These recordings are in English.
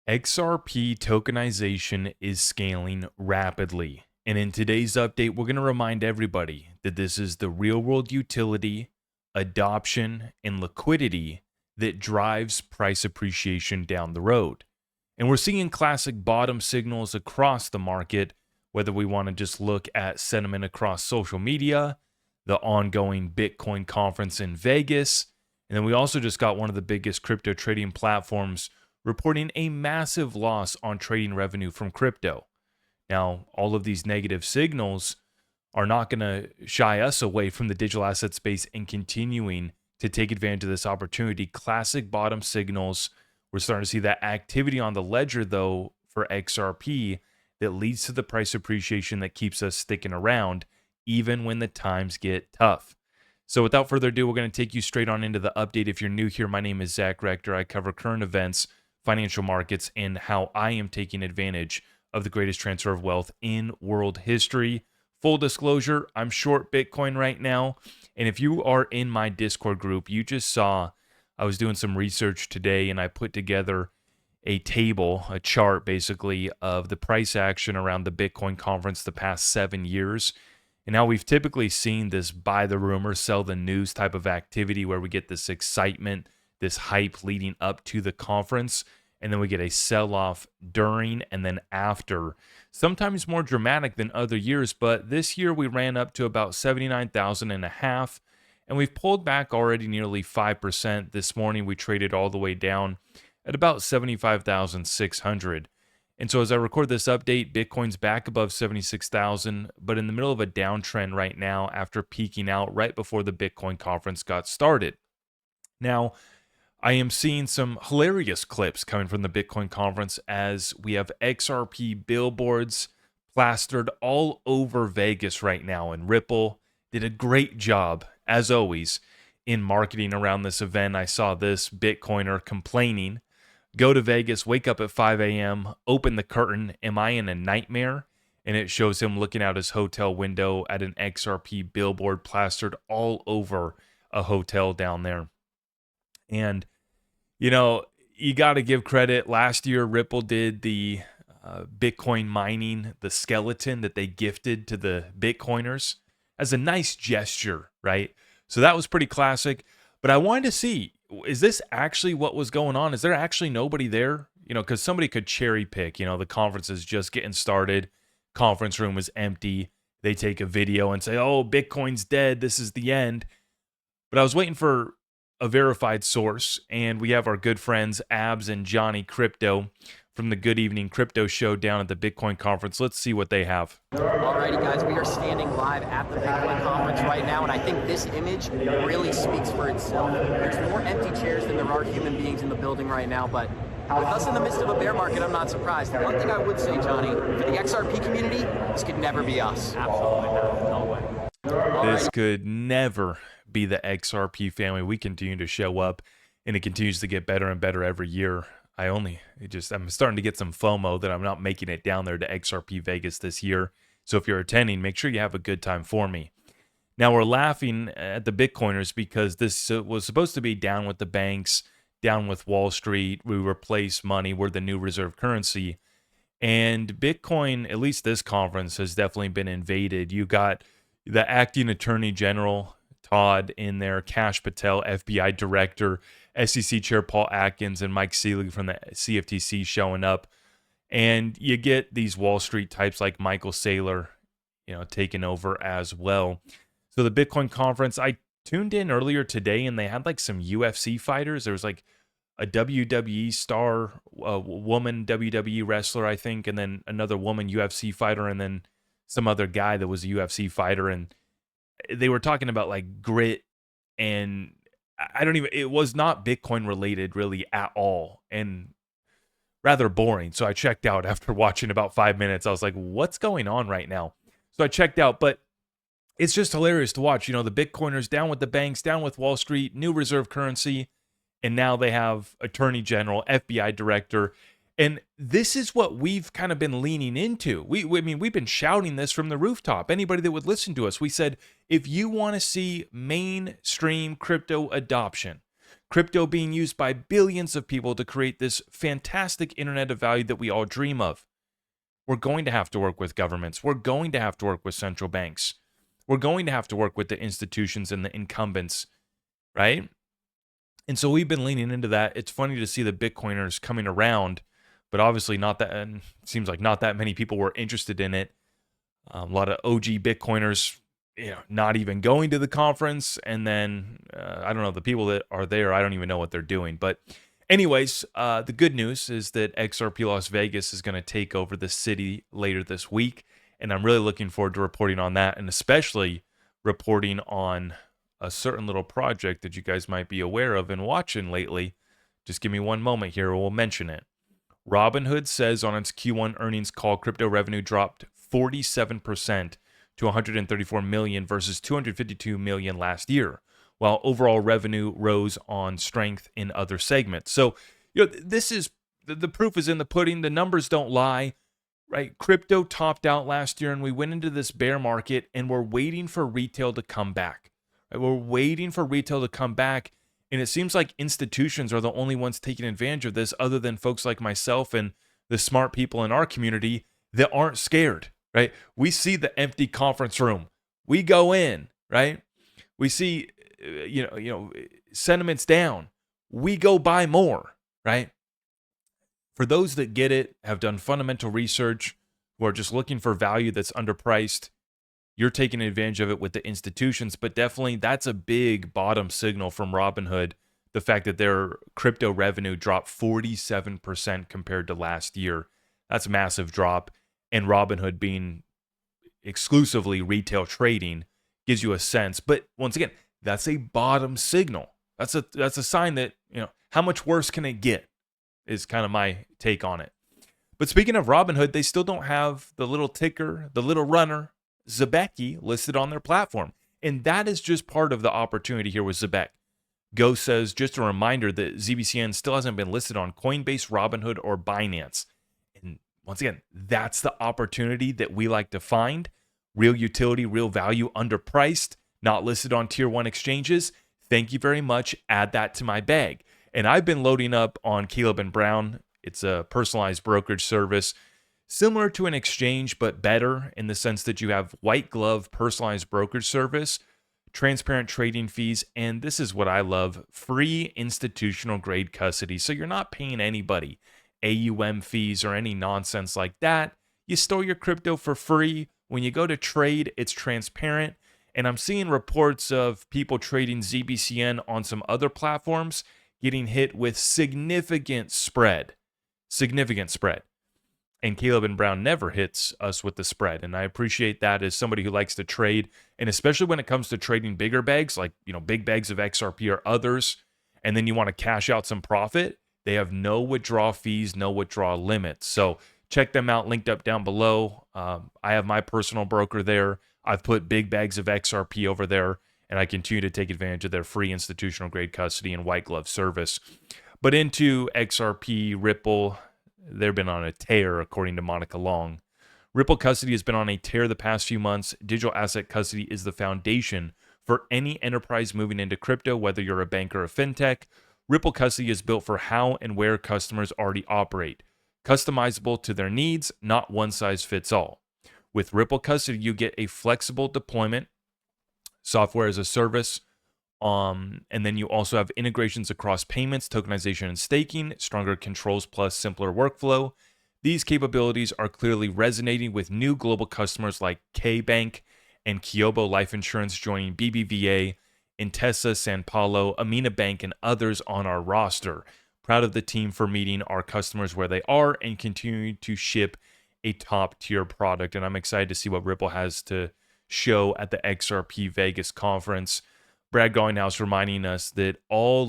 XRP tokenization is scaling rapidly. And in today's update, we're going to remind everybody that this is the real world utility, adoption, and liquidity that drives price appreciation down the road. And we're seeing classic bottom signals across the market, whether we want to just look at sentiment across social media, the ongoing Bitcoin conference in Vegas, and then we also just got one of the biggest crypto trading platforms reporting a massive loss on trading revenue from crypto. Now, all of these negative signals are not going to shy us away from the digital asset space and continuing to take advantage of this opportunity. Classic bottom signals. We're starting to see that activity on the ledger, though, for XRP that leads to the price appreciation that keeps us sticking around, even when the times get tough. So without further ado, we're going to take you straight on into the update. If you're new here, my name is Zach Rector. I cover current events, financial markets, and how I am taking advantage of the greatest transfer of wealth in world history. Full disclosure, I'm short Bitcoin right now. And if you are in my Discord group, you just saw I was doing some research today and I put together a table, a chart basically, of the price action around the Bitcoin conference the past 7 years. And how we've typically seen this buy the rumor, sell the news type of activity where we get this excitement, this hype leading up to the conference, and then we get a sell-off during and then after. Sometimes more dramatic than other years, but this year we ran up to about 79,000 and a half, and we've pulled back already nearly 5%. This morning we traded all the way down at about 75,600. And so as I record this update, Bitcoin's back above 76,000, but in the middle of a downtrend right now after peaking out right before the Bitcoin conference got started. Now, I am seeing some hilarious clips coming from the Bitcoin conference as we have XRP billboards plastered all over Vegas right now. And Ripple did a great job, as always, in marketing around this event. I saw this Bitcoiner complaining, go to Vegas, wake up at 5 a.m., open the curtain, am I in a nightmare? And it shows him looking out his hotel window at an XRP billboard plastered all over a hotel down there. And you know, you got to give credit. Last year, Ripple did the Bitcoin mining, the skeleton that they gifted to the Bitcoiners as a nice gesture, right? So that was pretty classic. But I wanted to see, is this actually what was going on? Is there actually nobody there? You know, because somebody could cherry pick, you know, the conference is just getting started. Conference room was empty. They take a video and say, oh, Bitcoin's dead. This is the end. But I was waiting for a verified source, and we have our good friends Abs and Johnny Crypto from the Good Evening Crypto Show down at the Bitcoin conference. Let's see what they have. Alrighty guys, we are standing live at the Bitcoin conference right now, and I think this image really speaks for itself. There's more empty chairs than there are human beings in the building right now, but with us in the midst of a bear market, I'm not surprised. The one thing I would say, Johnny, for the XRP community, this could never be us. Absolutely not. No way. This could never be the XRP family. We continue to show up, and it continues to get better and better every year. I'm starting to get some FOMO that I'm not making it down there to XRP Vegas this year. So if you're attending, make sure you have a good time for me. Now we're laughing at the Bitcoiners because this was supposed to be down with the banks, down with Wall Street. We replace money. We're the new reserve currency. And Bitcoin, at least this conference, has definitely been invaded. You got the acting attorney general, Todd, in there, Kash Patel, FBI director, SEC chair Paul Atkins, and Mike Seelig from the CFTC showing up. And you get these Wall Street types like Michael Saylor, you know, taking over as well. So the Bitcoin conference, I tuned in earlier today, and they had like some UFC fighters. There was like a WWE star, a woman WWE wrestler, I think, and then another woman UFC fighter, and then some other guy that was a UFC fighter. And they were talking about like grit, and it was not Bitcoin related really at all, and rather boring. So I checked out after watching about 5 minutes. I was like, what's going on right now? So I checked out, but it's just hilarious to watch. You know, the Bitcoiners down with the banks, down with Wall Street, new reserve currency, and now they have attorney general, FBI director. And this is what we've kind of been leaning into. We've been shouting this from the rooftop. Anybody that would listen to us, we said, if you want to see mainstream crypto adoption, Crypto being used by billions of people to create this fantastic internet of value that we all dream of. We're going to have to work with governments. We're going to have to work with central banks. We're going to have to work with the institutions and the incumbents, right? And so we've been leaning into that. It's funny to see the Bitcoiners coming around, but obviously not that, and it seems like not that many people were interested in it. A lot of OG Bitcoiners, not even going to the conference. And then, I don't know, the people that are there, I don't even know what they're doing. But anyways, the good news is that XRP Las Vegas is going to take over the city later this week. And I'm really looking forward to reporting on that, and especially reporting on a certain little project that you guys might be aware of and watching lately. Just give me one moment here, we'll mention it. Robinhood says on its Q1 earnings call, crypto revenue dropped 47% to 134 million versus 252 million last year, while overall revenue rose on strength in other segments. So, this is the proof is in the pudding. The numbers don't lie, right? Crypto topped out last year, and we went into this bear market, and we're waiting for retail to come back. Right? We're waiting for retail to come back, and it seems like institutions are the only ones taking advantage of this, other than folks like myself and the smart people in our community that aren't scared. Right? We see the empty conference room. We go in, right? We see, sentiments down. We go buy more, right? For those that get it, have done fundamental research, who are just looking for value that's underpriced, you're taking advantage of it with the institutions. But definitely that's a big bottom signal from Robinhood. The fact that their crypto revenue dropped 47% compared to last year. That's a massive drop. And Robinhood being exclusively retail trading gives you a sense. But once again, that's a bottom signal. That's a sign that, how much worse can it get is kind of my take on it. But speaking of Robinhood, they still don't have the little ticker, the little runner, Zebeki, listed on their platform. And that is just part of the opportunity here with Zebek. Go says, just a reminder that ZBCN still hasn't been listed on Coinbase, Robinhood, or Binance. And once again, that's the opportunity that we like to find. Real utility, real value, underpriced, not listed on tier 1 exchanges. Thank you very much. Add that to my bag. And I've been loading up on Caleb and Brown. It's a personalized brokerage service, similar to an exchange, but better in the sense that you have white glove personalized brokerage service, transparent trading fees, and this is what I love, free institutional grade custody. So you're not paying anybody AUM fees or any nonsense like that. You store your crypto for free. When you go to trade, it's transparent. And I'm seeing reports of people trading ZBCN on some other platforms getting hit with significant spread. And Caleb and Brown never hits us with the spread. And I appreciate that as somebody who likes to trade. And especially when it comes to trading bigger bags, like, big bags of XRP or others, and then you want to cash out some profit, they have no withdrawal fees, no withdrawal limits. So check them out, linked up down below. I have my personal broker there. I've put big bags of XRP over there, and I continue to take advantage of their free institutional grade custody and white glove service. But into XRP, Ripple, they've been on a tear, according to Monica Long. Ripple custody has been on a tear the past few months. Digital asset custody is the foundation for any enterprise moving into crypto, whether you're a bank or a fintech. Ripple custody is built for how and where customers already operate. Customizable to their needs, not one size fits all. With Ripple custody, you get a flexible deployment, software as a service, and then you also have integrations across payments, tokenization, and staking, stronger controls plus simpler workflow. These capabilities are clearly resonating with new global customers like K-Bank and Kyobo Life Insurance joining BBVA, Intesa Sanpaolo, Amina Bank, and others on our roster. Proud of the team for meeting our customers where they are and continuing to ship a top-tier product. And I'm excited to see what Ripple has to show at the XRP Vegas conference. Brad Garlinghouse reminding us that all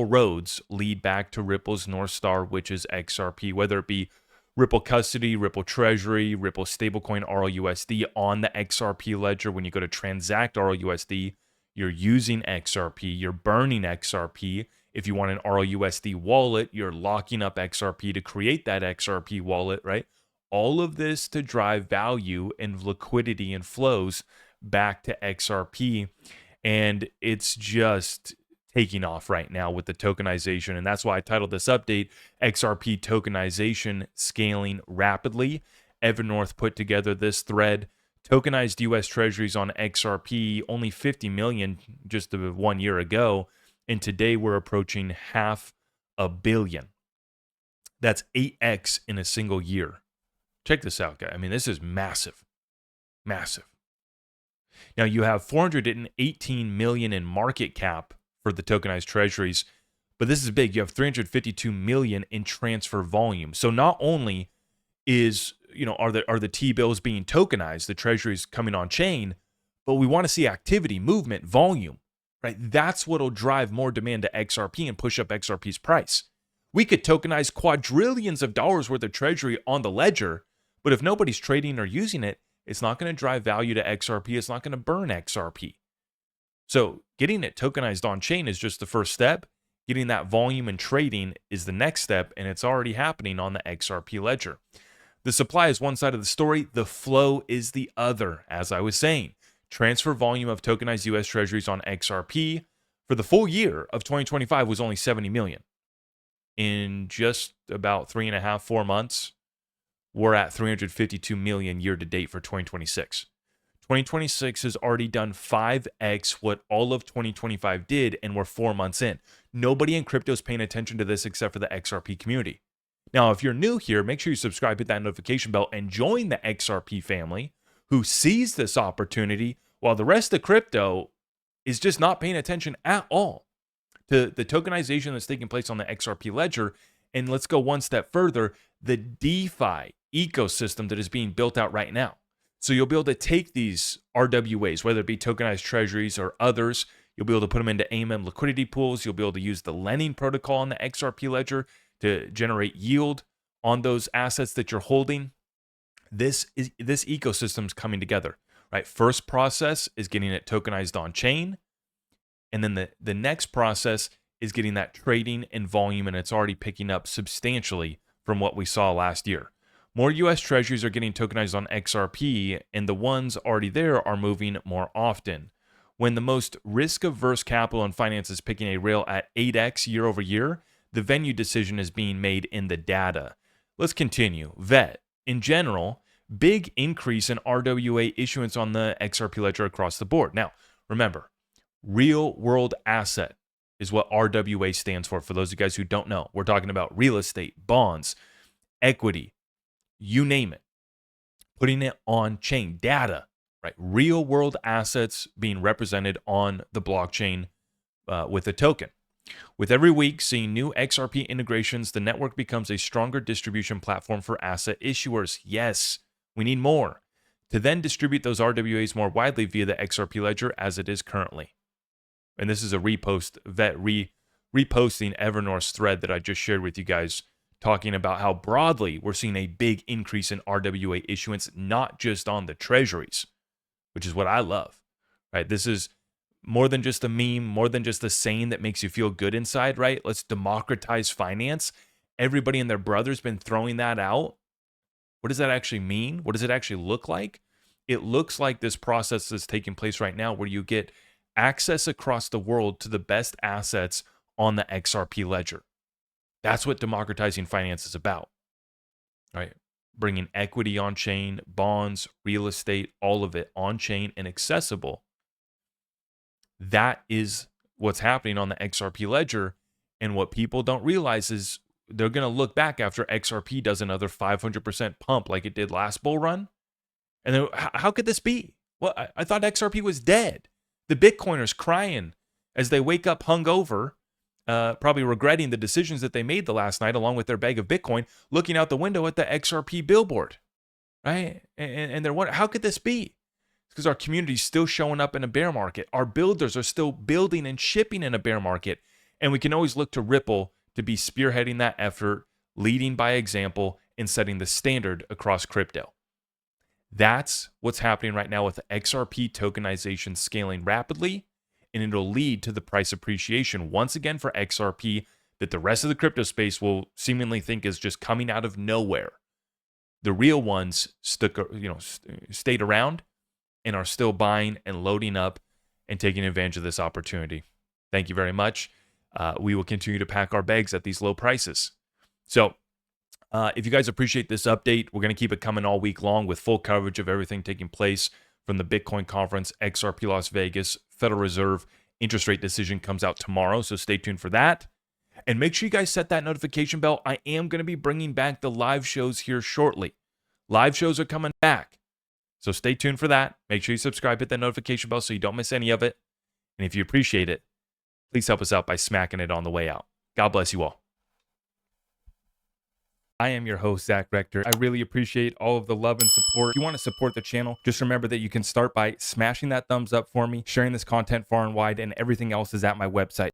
roads lead back to Ripple's North Star, which is XRP, whether it be Ripple Custody, Ripple Treasury, Ripple Stablecoin RLUSD on the XRP ledger. When you go to transact RLUSD, you're using XRP, you're burning XRP. If you want an RLUSD wallet, you're locking up XRP to create that XRP wallet, right? All of this to drive value and liquidity and flows back to XRP. And it's just taking off right now with the tokenization. And that's why I titled this update XRP Tokenization Scaling Rapidly. Evan North put together this thread. Tokenized US Treasuries on XRP, only 50 million just 1 year ago. And today we're approaching 500 million. That's 8x in a single year. Check this out, guys. I mean, this is massive. Massive. Now you have 418 million in market cap for the tokenized treasuries, but this is big. You have 352 million in transfer volume. So not only are the T-bills being tokenized, the treasuries coming on chain, but we want to see activity, movement, volume, right? That's what'll drive more demand to XRP and push up XRP's price. We could tokenize quadrillions of dollars worth of treasury on the ledger, but if nobody's trading or using it, it's not going to drive value to XRP. It's not going to burn XRP. So getting it tokenized on chain is just the first step. Getting that volume and trading is the next step, and it's already happening on the XRP ledger. The supply is one side of the story. The flow is the other, as I was saying. Transfer volume of tokenized US Treasuries on XRP for the full year of 2025 was only 70 million. In just about 3.5, 4 months, we're at 352 million year to date for 2026. 2026 has already done 5x what all of 2025 did, and we're 4 months in. Nobody in crypto is paying attention to this except for the XRP community. Now, if you're new here, make sure you subscribe, hit that notification bell, and join the XRP family who sees this opportunity while the rest of crypto is just not paying attention at all to the tokenization that's taking place on the XRP ledger. And let's go one step further, the DeFi ecosystem that is being built out right now. So you'll be able to take these RWAs, whether it be tokenized treasuries or others, you'll be able to put them into AMM liquidity pools. You'll be able to use the lending protocol on the XRP ledger to generate yield on those assets that you're holding. This ecosystem's coming together, right? First process is getting it tokenized on chain. And then the next process is getting that trading and volume, and it's already picking up substantially from what we saw last year. More US treasuries are getting tokenized on XRP, and the ones already there are moving more often. When the most risk-averse capital and finance is picking a rail at 8x year over year, the venue decision is being made in the data. Let's continue. VET. In general, big increase in RWA issuance on the XRP ledger across the board. Now, remember, real world asset is what RWA stands for. For those of you guys who don't know, we're talking about real estate, bonds, equity, you name it. Putting it on chain, data, right? Real world assets being represented on the blockchain with a token. With every week seeing new XRP integrations, the network becomes a stronger distribution platform for asset issuers. Yes, we need more to then distribute those RWAs more widely via the XRP ledger as it is currently. And this is a repost, reposting Evernorth's thread that I just shared with you guys, talking about how broadly we're seeing a big increase in RWA issuance, not just on the treasuries, which is what I love, right? This is more than just a meme, more than just a saying that makes you feel good inside, right? Let's democratize finance. Everybody and their brother's been throwing that out. What does that actually mean? What does it actually look like? It looks like this process that's taking place right now where you get access across the world to the best assets on the XRP ledger. That's what democratizing finance is about, right? Bringing equity on chain, bonds, real estate, all of it on chain and accessible. That is what's happening on the XRP ledger. And what people don't realize is they're going to look back after XRP does another 500% pump like it did last bull run. And then, how could this be? Well, I thought XRP was dead. The Bitcoiners crying as they wake up hungover, probably regretting the decisions that they made the last night, along with their bag of Bitcoin, looking out the window at the XRP billboard, right? And they're wondering, how could this be? It's because our community is still showing up in a bear market. Our builders are still building and shipping in a bear market. And we can always look to Ripple to be spearheading that effort, leading by example, and setting the standard across crypto. That's what's happening right now with the XRP tokenization scaling rapidly, and it'll lead to the price appreciation once again for XRP that the rest of the crypto space will seemingly think is just coming out of nowhere. The real ones stayed around and are still buying and loading up and taking advantage of this opportunity. Thank you very much. We will continue to pack our bags at these low prices. So if you guys appreciate this update, we're going to keep it coming all week long with full coverage of everything taking place from the Bitcoin conference, XRP Las Vegas, Federal Reserve interest rate decision comes out tomorrow. So stay tuned for that. And make sure you guys set that notification bell. I am going to be bringing back the live shows here shortly. Live shows are coming back. So stay tuned for that. Make sure you subscribe, hit that notification bell so you don't miss any of it. And if you appreciate it, please help us out by smacking it on the way out. God bless you all. I am your host, Zach Rector. I really appreciate all of the love and support. If you want to support the channel, just remember that you can start by smashing that thumbs up for me, sharing this content far and wide, and everything else is at my website.